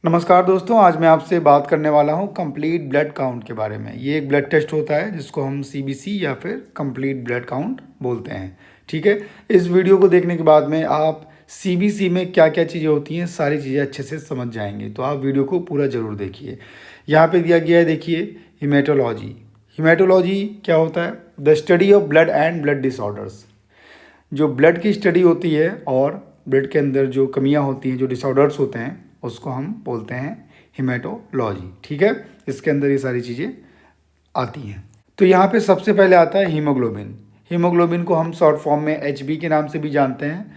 नमस्कार दोस्तों, आज मैं आपसे बात करने वाला हूँ कंप्लीट ब्लड काउंट के बारे में। ये एक ब्लड टेस्ट होता है जिसको हम सीबीसी या फिर कंप्लीट ब्लड काउंट बोलते हैं। ठीक है, इस वीडियो को देखने के बाद में आप सीबीसी में क्या क्या चीज़ें होती हैं सारी चीज़ें अच्छे से समझ जाएंगे। तो आप वीडियो को पूरा ज़रूर देखिए। यहाँ पे दिया गया है, देखिए, हीमेटोलॉजी। हीमेटोलॉजी क्या होता है? The study of blood and blood disorders. जो ब्लड की स्टडी होती है और ब्लड के अंदर जो कमियां होती हैं, जो डिसऑर्डर्स होते हैं, उसको हम बोलते हैं हीमेटोलॉजी। ठीक है, इसके अंदर ये सारी चीज़ें आती हैं। तो यहाँ पे सबसे पहले आता है हीमोग्लोबिन। हीमोग्लोबिन को हम शॉर्ट फॉर्म में एचबी के नाम से भी जानते हैं।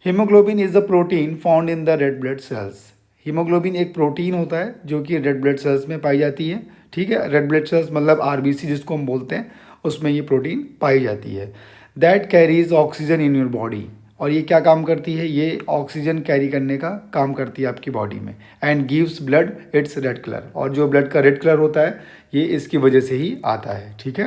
Haemoglobin is the protein found in the red blood sales. Haemoglobin एक प्रोटीन होता है जो कि रेड ब्लड सेल्स में पाई जाती है। ठीक है, रेड ब्लड सेल्स मतलब आरबीसी जिसको हम बोलते हैं, उसमें ये प्रोटीन पाई जाती है। That carries oxygen in your body. और ये क्या काम करती है? ये ऑक्सीजन कैरी करने का काम करती है आपकी बॉडी में। And gives blood it's red colour. और जो ब्लड का रेड कलर होता है ये इसकी वजह से ही आता है। ठीक है,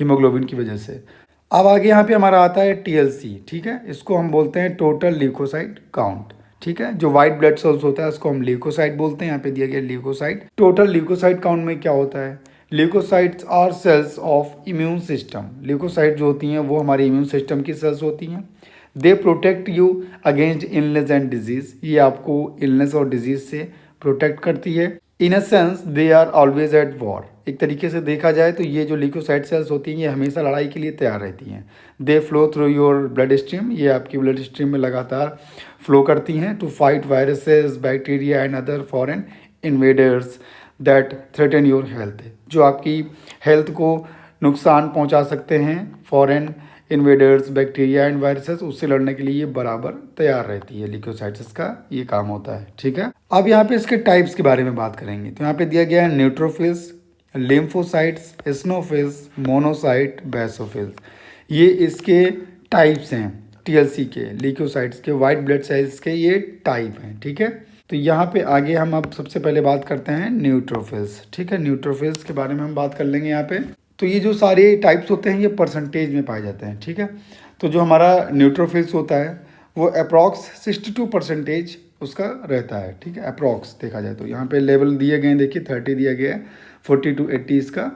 हीमोग्लोबिन की वजह से। अब आगे यहाँ पे हमारा आता है टीएलसी। ठीक है, इसको हम बोलते हैं टोटल ल्यूकोसाइट काउंट। ठीक है, जो व्हाइट ब्लड सेल्स होता है उसको हम ल्यूकोसाइट बोलते हैं। यहाँ पे दिया गया ल्यूकोसाइट। टोटल ल्यूकोसाइट काउंट में क्या होता है? Leucocytes are cells of immune system. Leucocyte जो होती हैं वो हमारे इम्यून सिस्टम की सेल्स होती हैं। They protect you against illness and disease. ये आपको इलनेस और डिजीज से प्रोटेक्ट करती है। In a sense they are always at war. एक तरीके से देखा जाए तो ये जो ल्यूकोसाइट सेल्स होती हैं ये हमेशा लड़ाई के लिए तैयार रहती हैं। They flow through your blood stream. ये आपकी ब्लड स्ट्रीम में लगातार फ्लो करती हैं to fight viruses, bacteria and other foreign invaders that threaten your health. जो आपकी हेल्थ को नुकसान पहुंचा सकते हैं, foreign invaders, bacteria and viruses, उससे लड़ने के लिए ये बराबर तैयार रहती है। ल्यूकोसाइट्स का ये काम होता है। ठीक है, अब यहाँ पे इसके टाइप्स के बारे में बात करेंगे। तो यहाँ पे दिया गया है न्यूट्रोफिल्स, लिम्फोसाइट्स, एस्नोफिल्स, मोनोसाइट, बेसोफिल्स। ये इसके टाइप्स हैं टीएलसी के, ल्यूकोसाइट्स के, वाइट ब्लड सेल्स के ये टाइप हैं। ठीक है, तो यहाँ पे आगे हम अब सबसे पहले बात करते हैं न्यूट्रोफिल्स। ठीक है, न्यूट्रोफिल्स के बारे में हम बात कर लेंगे यहाँ पे। तो ये जो सारे टाइप्स होते हैं ये परसेंटेज में पाए जाते हैं। ठीक है, तो जो हमारा न्यूट्रोफिल्स होता है वो अप्रॉक्स 62% उसका रहता है। ठीक है, अप्रॉक्स देखा जाए तो यहाँ पे लेवल दिए गए हैं, देखिए 30 दिया गया है, 40 to 80 इसका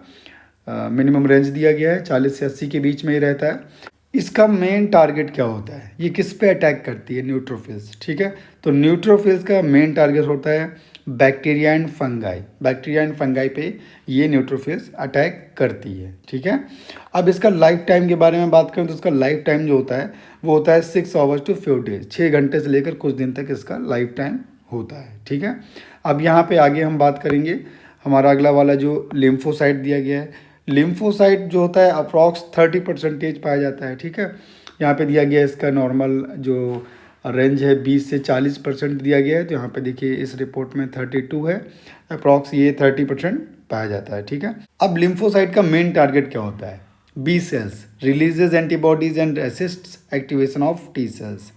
मिनिमम रेंज दिया गया है, 40 से 80 के बीच में ही रहता है। इसका मेन टारगेट क्या होता है? ये किस पे अटैक करती है? न्यूट्रोफिल्स। ठीक है, तो न्यूट्रोफिल्स का मेन टारगेट होता है bacteria and fungi. Bacteria and fungi पे ये न्यूट्रोफिल्स अटैक करती है। ठीक है, अब इसका लाइफ टाइम के बारे में बात करें तो इसका लाइफ टाइम जो होता है वो होता है 6 hours to few days। 6 घंटे से लेकर कुछ दिन तक इसका लाइफ टाइम होता है। ठीक है, अब यहाँ पे आगे हम बात करेंगे हमारा अगला वाला जो लिम्फोसाइट दिया गया है। लिम्फोसाइट जो होता है अप्रॉक्स 30% पाया जाता है। ठीक है, यहाँ पे दिया गया है इसका नॉर्मल जो रेंज है 20 से 40% दिया गया है। तो यहाँ पे देखिए इस रिपोर्ट में 32 है, अप्रॉक्स ये 30% पाया जाता है। ठीक है, अब लिम्फोसाइट का मेन टारगेट क्या होता है? B cells releases antibodies and assists activation of T cells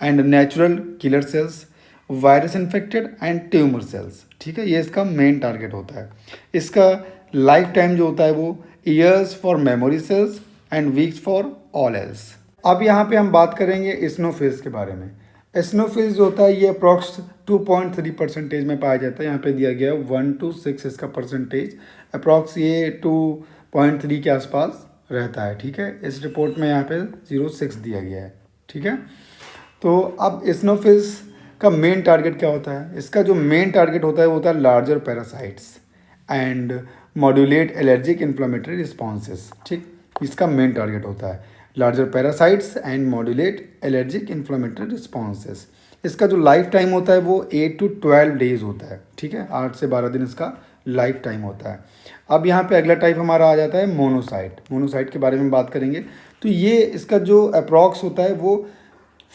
and natural killer cells, virus infected and tumour cells. ठीक है, ये इसका मेन टारगेट होता है। इसका लाइफ टाइम जो होता है वो years for memory cells and weeks for all else. अब यहाँ पे हम बात करेंगे एस्नोफिल्स के बारे में। एस्नोफिल्स जो होता है ये अप्रॉक्स 2.3% में पाया जाता है। यहाँ पे दिया गया है 1 to 6 इसका परसेंटेज, अप्रॉक्स ये 2.3 के आसपास रहता है। ठीक है, इस रिपोर्ट में यहाँ पे 0.6 दिया गया है। ठीक है, तो अब एस्नोफिल्स का मेन टारगेट क्या होता है? इसका जो मेन टारगेट होता है वो होता है larger parasites and modulate allergic inflammatory responses. ठीक, इसका मेन टारगेट होता है larger parasites and modulate allergic inflammatory responses. इसका जो लाइफ टाइम होता है वो 8 to 12 days होता है। ठीक है, 8 से 12 दिन इसका लाइफ टाइम होता है। अब यहाँ पे अगला टाइप हमारा आ जाता है मोनोसाइट। मोनोसाइट के बारे में बात करेंगे तो ये इसका जो अप्रॉक्स होता है वो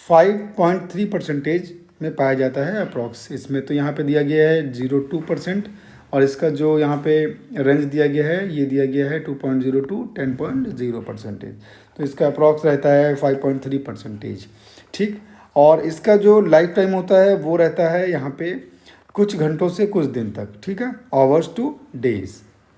5.3% में पाया जाता है अप्रॉक्स इसमें। तो यहाँ पे दिया गया है 0.2%, और इसका जो यहाँ पे रेंज दिया गया है ये दिया गया है 2.0 to 10.0%। तो इसका अप्रॉक्स रहता है 5.3%। ठीक, और इसका जो लाइफ टाइम होता है वो रहता है यहाँ पे कुछ घंटों से कुछ दिन तक। ठीक है, आवर्स टू डेज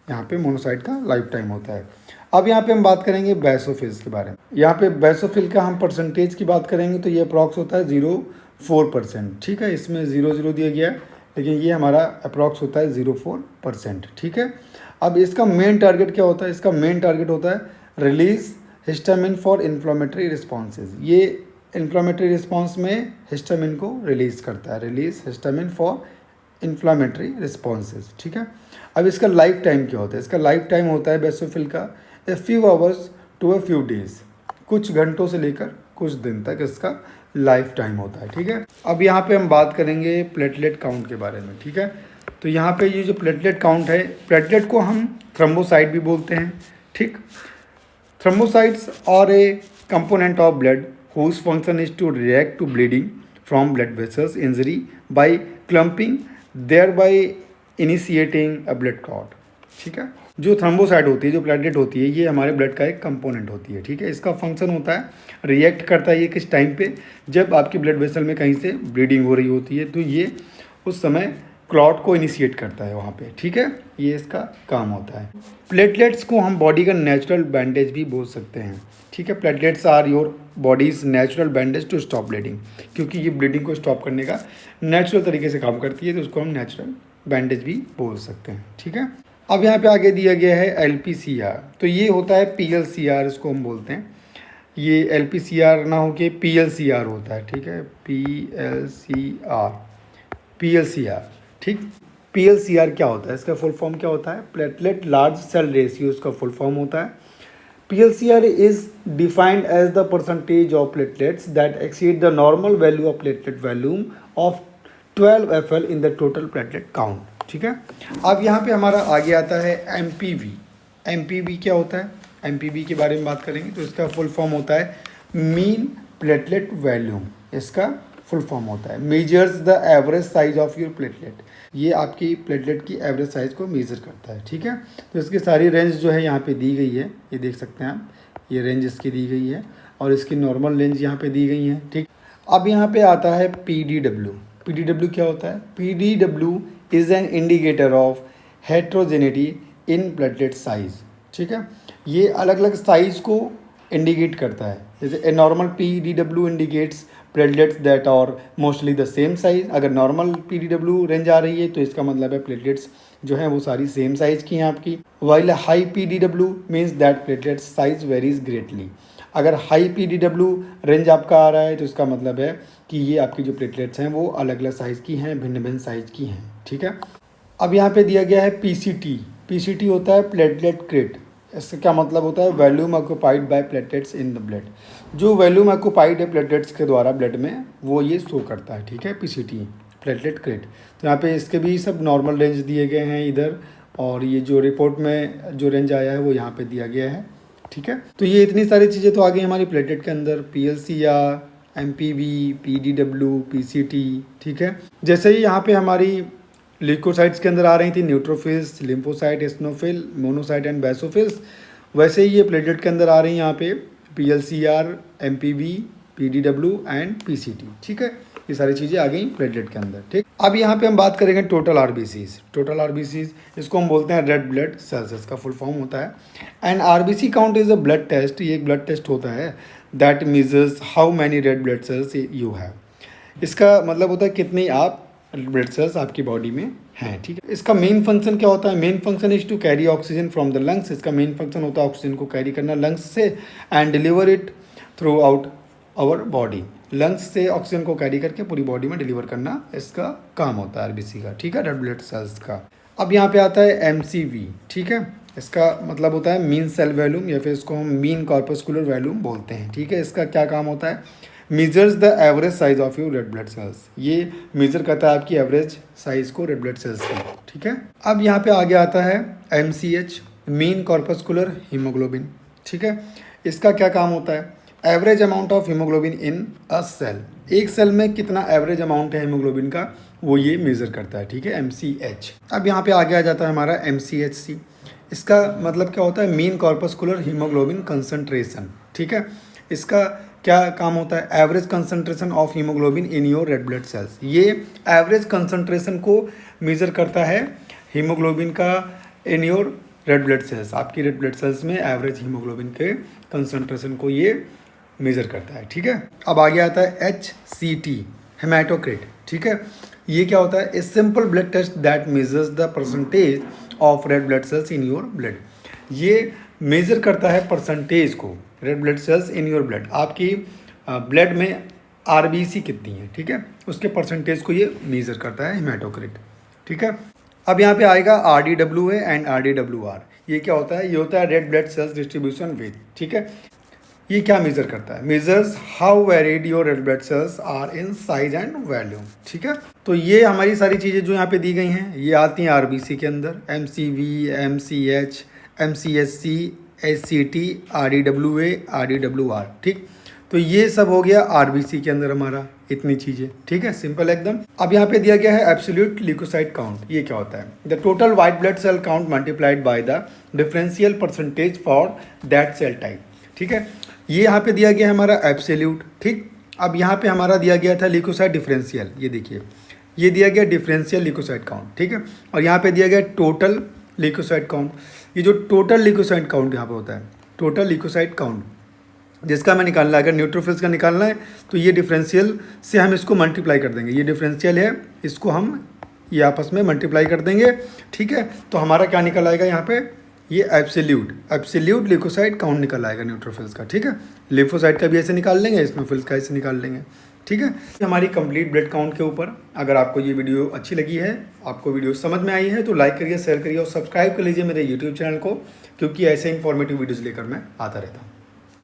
यहाँ पे मोनोसाइट का लाइफ टाइम होता है। अब यहाँ पे हम बात करेंगे बेसोफिल्स के बारे में। यहाँ पे बेसोफिल का हम परसेंटेज की बात करेंगे तो ये अप्रॉक्स होता है 0.4%। ठीक है, इसमें 0.0 दिया गया है, लेकिन ये हमारा अप्रॉक्स होता है 0.4%, ठीक है। अब इसका मेन टारगेट क्या होता है? इसका मेन टारगेट होता है release histamine for inflammatory responses. ये इन्फ्लामेटरी रिस्पॉन्स में हिस्टामिन को रिलीज़ करता है, release histamine for inflammatory responses, ठीक है। अब इसका लाइफ टाइम क्या होता है? इसका लाइफ टाइम होता है बेसोफिल का a few hours to a few days, कुछ घंटों से लेकर कुछ दिन तक इसका लाइफ टाइम होता है, ठीक है। अब यहाँ पे हम बात करेंगे प्लेटलेट काउंट के बारे में, ठीक है। तो यहाँ पे ये जो प्लेटलेट काउंट है, प्लेटलेट को हम थ्रोम्बोसाइट भी बोलते हैं, ठीक। Thrombocytes are a component of blood whose function is to react to bleeding from blood vessels injury by clumping, thereby initiating a blood clot, ठीक है। जो थ्रोम्बोसाइट होती है, जो प्लेटलेट होती है, ये हमारे ब्लड का एक कंपोनेंट होती है, ठीक है। इसका फंक्शन होता है, रिएक्ट करता है ये किस टाइम पे? जब आपकी ब्लड वेसल में कहीं से ब्लीडिंग हो रही होती है, तो ये उस समय क्लॉट को इनिशिएट करता है वहाँ पे, ठीक है। ये इसका काम होता है। प्लेटलेट्स को हम बॉडी का नेचुरल बैंडेज भी बोल सकते हैं, ठीक है। Platelets are your body's natural bandage to stop bleeding, क्योंकि ये ब्लीडिंग को स्टॉप करने का नेचुरल तरीके से काम करती है, तो उसको हम नेचुरल बैंडेज भी बोल सकते हैं, ठीक है। अब यहाँ पे आगे दिया गया है LPCR, तो ये होता है PLCR, इसको हम बोलते हैं। ये LPCR ना हो के PLCR होता है, ठीक है। PLCR, ठीक। PLCR क्या होता है? इसका फुल फॉर्म क्या होता है? प्लेटलेट लार्ज सेल रेशियो इसका फुल फॉर्म होता है। PLCR is defined as the percentage of platelets that exceed the normal value of platelet volume of 12 FL in the total platelet count, ठीक है। अब यहाँ पे हमारा आगे आता है MPV। MPV क्या होता है? MPV के बारे में बात करेंगे तो इसका फुल फॉर्म होता है मीन प्लेटलेट वॉल्यूम। इसका फुल फॉर्म होता है measures the average size of your platelet. ये आपकी प्लेटलेट की एवरेज साइज को मेजर करता है, ठीक है। तो इसकी सारी रेंज जो है यहाँ पे दी गई है, ये देख सकते हैं आप, ये रेंज इसकी दी गई है और इसकी नॉर्मल रेंज यहाँ पे दी गई है, ठीक। अब यहाँ पे आता है PDW। PDW क्या होता है? PDW is an indicator of heterogeneity in platelet size, ठीक है। ये अलग अलग साइज को इंडिकेट करता है। जैसे a normal PDW indicates platelets that are mostly the same size. अगर नॉर्मल PDW रेंज आ रही है तो इसका मतलब है प्लेटलेट्स जो हैं वो सारी सेम साइज की हैं आपकी। While high PDW means that platelets size varies greatly. अगर हाई PDW रेंज आपका आ रहा है तो इसका मतलब है कि ये आपकी जो प्लेटलेट्स हैं वो अलग अलग साइज़ की हैं, भिन्न भिन्न साइज़ की हैं, ठीक है। अब यहाँ पे दिया गया है PCT। PCT होता है प्लेटलेट क्रेट। इसका क्या मतलब होता है? Volume occupied by platelets in the blood. जो वॉल्यूम ऑक्यूपाइड है प्लेटलेट्स के द्वारा ब्लड में, वो ये शो करता है, ठीक है। PCT platelet crate. तो यहाँ पे इसके भी सब नॉर्मल रेंज दिए गए हैं इधर, और ये जो रिपोर्ट में जो रेंज आया है वो यहाँ पे दिया गया है, ठीक है। तो ये इतनी सारी चीज़ें तो आ गई हमारी प्लेटलेट के अंदर, PLCR, MPV, PDW, PCT, ठीक है। जैसे ही यहाँ पे हमारी ल्यूकोसाइट्स के अंदर आ रही थी neutrophils, lymphocyte, eosinophil, monocyte and basophils, वैसे ही ये प्लेटलेट के अंदर आ रही हैं यहाँ पे PLCR, MPV, PDW and PCT, ठीक है। ये सारी चीज़ें आ गई प्लेटलेट के अंदर, ठीक। अब यहाँ पे हम बात करेंगे टोटल RBCs। टोटल RBCs इसको हम बोलते हैं रेड ब्लड सेल्स, इसका फुल फॉर्म होता है। And RBC count is a blood test. ये एक ब्लड टेस्ट होता है that measures how many red blood cells you have. इसका मतलब होता है कितनी आप ब्लड सेल्स आपकी बॉडी में हैं, ठीक है। इसका मेन फंक्शन क्या होता है? Main function is to carry oxygen from the lungs. इसका मेन फंक्शन होता है ऑक्सीजन को कैरी करना लंग्स से and deliver it throughout our body. Lungs से ऑक्सीजन को कैरी करके पूरी बॉडी में डिलीवर करना इसका काम होता है RBC का, ठीक है, रेड ब्लड सेल्स का। अब यहाँ पे आता है MCV, ठीक है। इसका मतलब होता है मीन सेल वॉल्यूम, या फिर इसको हम मीन कॉर्पस्कुलर वॉल्यूम बोलते हैं, ठीक है। इसका क्या काम होता है? Measures the average size of your red blood sales. ये मेजर करता है आपकी एवरेज साइज को रेड ब्लड सेल्स की, ठीक है। अब यहाँ पे आगे आता है MCH, मीन कॉर्पस्कुलर हीमोग्लोबिन, ठीक है। इसका क्या काम होता है? Average amount of haemoglobin in a cell. एक सेल में कितना एवरेज अमाउंट है हीमोग्लोबिन का, वो ये मेजर करता है, ठीक है, MCH। अब यहाँ पे आगे आ जाता है हमारा MCHC। इसका मतलब क्या होता है? मीन कॉर्पस्कुलर हीमोग्लोबिन कंसंट्रेशन, ठीक है। इसका क्या काम होता है? Average concentration of haemoglobin in your red blood sales. ये एवरेज कंसंट्रेशन को मेजर करता है हीमोग्लोबिन का in your red blood sales. आपकी रेड ब्लड सेल्स में एवरेज हीमोग्लोबिन के कंसंट्रेशन को ये मेजर करता है, ठीक है। अब आगे आता है HCT, हेमाटोक्रिट, ठीक है। ये क्या होता है? A simple blood test that measures the percentage of red blood cells in your blood. ये मेज़र करता है परसेंटेज को, red blood cells in your blood, आपकी ब्लड में आरबीसी कितनी है, ठीक है, उसके परसेंटेज को ये मेज़र करता है हेमाटोक्रिट, ठीक है। अब यहाँ पे आएगा RDWA एंड RDWR। ये क्या होता है? ये होता है red blood cells distribution weight, ठीक है। ये क्या मेज़र करता है? Measures how varied your red blood cells are in size and volume, ठीक है। तो ये हमारी सारी चीज़ें जो यहाँ पे दी गई हैं ये आती हैं आरबीसी के अंदर, MCV, MCH, MCSC, SCT, RDWA, RDWR, ठीक। तो ये सब हो गया आरबीसी के अंदर हमारा, इतनी चीज़ें, ठीक है, सिंपल एकदम। अब यहाँ पे दिया गया है एब्सोल्यूट ल्यूकोसाइट काउंट। ये क्या होता है? The total white blood cell count multiplied by the differential percentage for that cell type, ठीक है। ये यहाँ पे दिया गया है हमारा एब्सोल्यूट, ठीक। अब यहाँ पे हमारा दिया गया था ल्यूकोसाइट डिफरेंशियल, ये देखिए, ये दिया गया डिफरेंशियल ल्यूकोसाइट काउंट, ठीक है। और यहाँ पे दिया गया टोटल ल्यूकोसाइट काउंट। ये जो टोटल ल्यूकोसाइट काउंट यहाँ पे होता है, टोटल ल्यूकोसाइट काउंट, जिसका हमें निकालना है, अगर न्यूट्रोफिल्स का निकालना है तो ये डिफरेंशियल से हम इसको मल्टीप्लाई कर देंगे। ये डिफरेंशियल है, इसको हम ये आपस में मल्टीप्लाई कर देंगे, ठीक है। तो हमारा क्या निकल आएगा यहाँ पे? ये एब्सोल्यूट ल्यूकोसाइट काउंट निकल आएगा न्यूट्रोफिल्स का, ठीक है। लिम्फोसाइट का भी ऐसे निकाल लेंगे, इसनोफिल्स का ऐसे निकाल लेंगे, ठीक है। हमारी कंप्लीट ब्लड काउंट के ऊपर अगर आपको ये वीडियो अच्छी लगी है, आपको वीडियो समझ में आई है, तो लाइक करिए, शेयर करिए और सब्सक्राइब कर लीजिए मेरे यूट्यूब चैनल को, क्योंकि ऐसे इंफॉर्मेटिव वीडियोज़ लेकर मैं आता रहता हूँ।